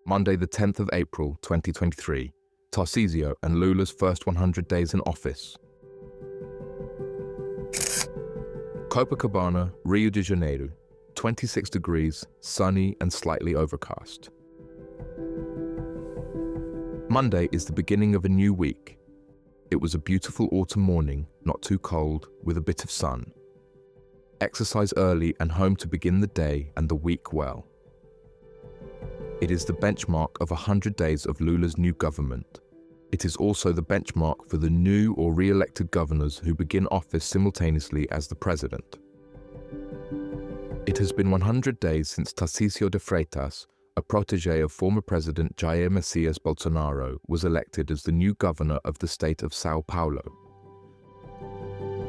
Monday, the 10th of April, 2023, Tarcisio and Lula's first 100 days in office. Copacabana, Rio de Janeiro, 26 degrees, sunny and slightly overcast. Monday is the beginning of a new week. It was a beautiful autumn morning, not too cold, with a bit of sun. Exercise early and home to begin the day and the week well. It is the benchmark of 100 days of Lula's new government. It is also the benchmark for the new or re-elected governors who begin office simultaneously as the president. It has been 100 days since Tarcisio de Freitas, a protege of former President Jair Messias Bolsonaro, was elected as the new governor of the state of São Paulo.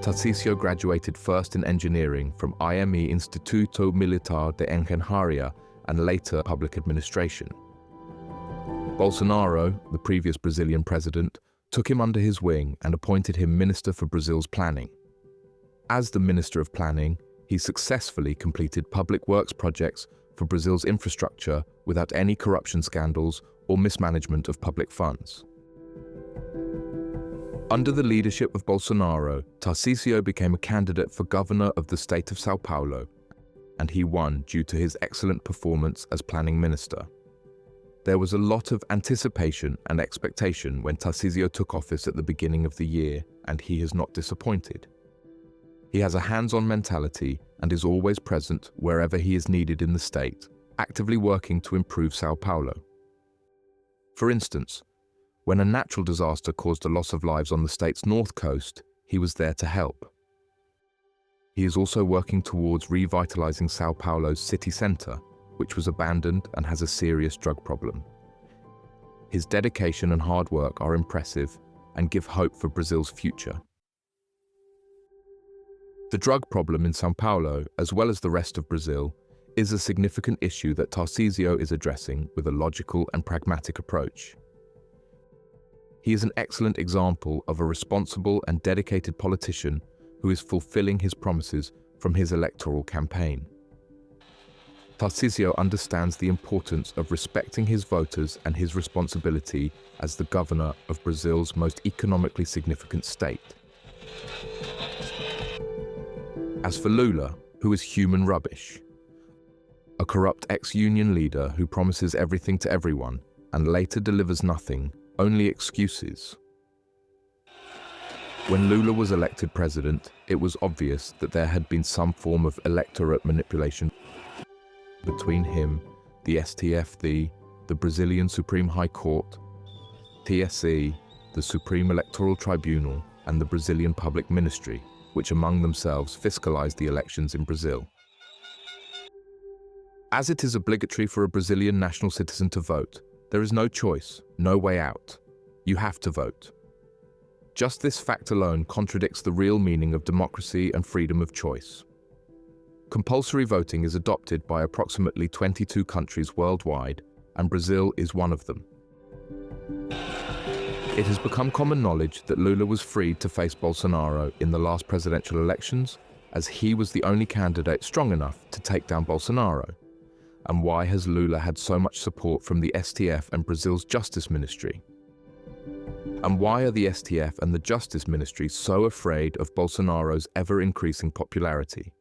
Tarcisio graduated first in engineering from IME Instituto Militar de Engenharia and later public administration. Bolsonaro, the previous Brazilian president, took him under his wing and appointed him Minister for Brazil's Planning. As the Minister of Planning, he successfully completed public works projects for Brazil's infrastructure without any corruption scandals or mismanagement of public funds. Under the leadership of Bolsonaro, Tarcisio became a candidate for governor of the state of São Paulo, and he won due to his excellent performance as planning minister. There was a lot of anticipation and expectation when Tarcisio took office at the beginning of the year, and he has not disappointed. He has a hands-on mentality and is always present wherever he is needed in the state, actively working to improve São Paulo. For instance, when a natural disaster caused a loss of lives on the state's north coast, he was there to help. He is also working towards revitalizing São Paulo's city center, which was abandoned and has a serious drug problem. His dedication and hard work are impressive and give hope for Brazil's future. The drug problem in São Paulo, as well as the rest of Brazil, is a significant issue that Tarcisio is addressing with a logical and pragmatic approach. He is an excellent example of a responsible and dedicated politician who is fulfilling his promises from his electoral campaign. Tarcisio understands the importance of respecting his voters and his responsibility as the governor of Brazil's most economically significant state. As for Lula, who is human rubbish, a corrupt ex-union leader who promises everything to everyone and later delivers nothing, only excuses. When Lula was elected president, it was obvious that there had been some form of electorate manipulation between him, the STF, the Brazilian Supreme High Court, TSE, the Supreme Electoral Tribunal, and the Brazilian Public Ministry, which among themselves fiscalized the elections in Brazil. As it is obligatory for a Brazilian national citizen to vote, there is no choice, no way out. You have to vote. Just this fact alone contradicts the real meaning of democracy and freedom of choice. Compulsory voting is adopted by approximately 22 countries worldwide, and Brazil is one of them. It has become common knowledge that Lula was freed to face Bolsonaro in the last presidential elections, as he was the only candidate strong enough to take down Bolsonaro. And why has Lula had so much support from the STF and Brazil's Justice Ministry? And why are the STF and the Justice Ministry so afraid of Bolsonaro's ever-increasing popularity?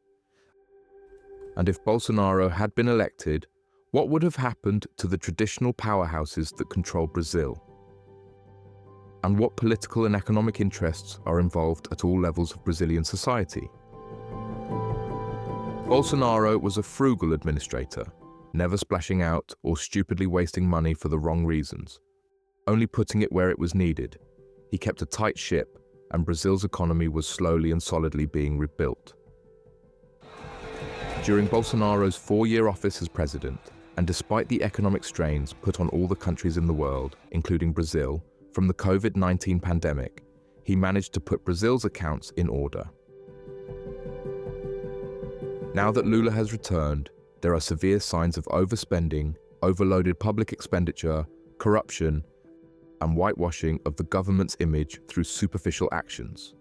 And if Bolsonaro had been elected, what would have happened to the traditional powerhouses that control Brazil? And what political and economic interests are involved at all levels of Brazilian society? Bolsonaro was a frugal administrator, never splashing out or stupidly wasting money for the wrong reasons, only putting it where it was needed. He kept a tight ship, and Brazil's economy was slowly and solidly being rebuilt. During Bolsonaro's 4-year office as president, and despite the economic strains put on all the countries in the world, including Brazil, from the COVID-19 pandemic, he managed to put Brazil's accounts in order. Now that Lula has returned, there are severe signs of overspending, overloaded public expenditure, corruption, and whitewashing of the government's image through superficial actions.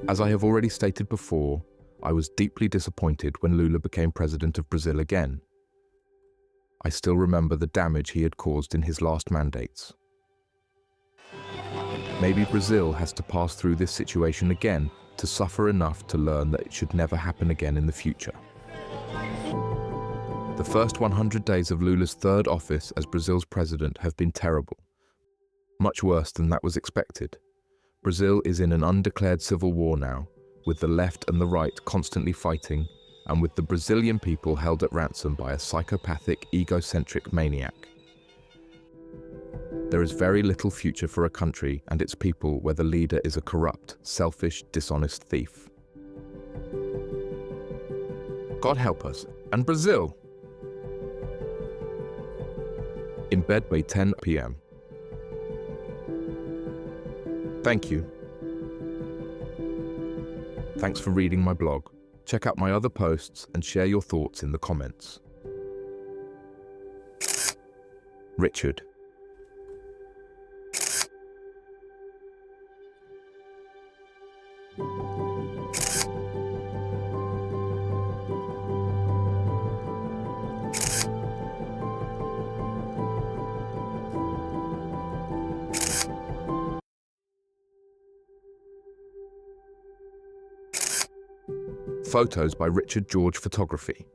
As I have already stated before, I was deeply disappointed when Lula became president of Brazil again. I still remember the damage he had caused in his last mandates. Maybe Brazil has to pass through this situation again to suffer enough to learn that it should never happen again in the future. The first 100 days of Lula's third office as Brazil's president have been terrible, much worse than that was expected. Brazil is in an undeclared civil war now, with the left and the right constantly fighting, and with the Brazilian people held at ransom by a psychopathic, egocentric maniac. There is very little future for a country and its people where the leader is a corrupt, selfish, dishonest thief. God help us, and Brazil! In bed by 10 p.m. Thank you. Thanks for reading my blog. Check out my other posts and share your thoughts in the comments. Richard. Photos by Richard George Photography.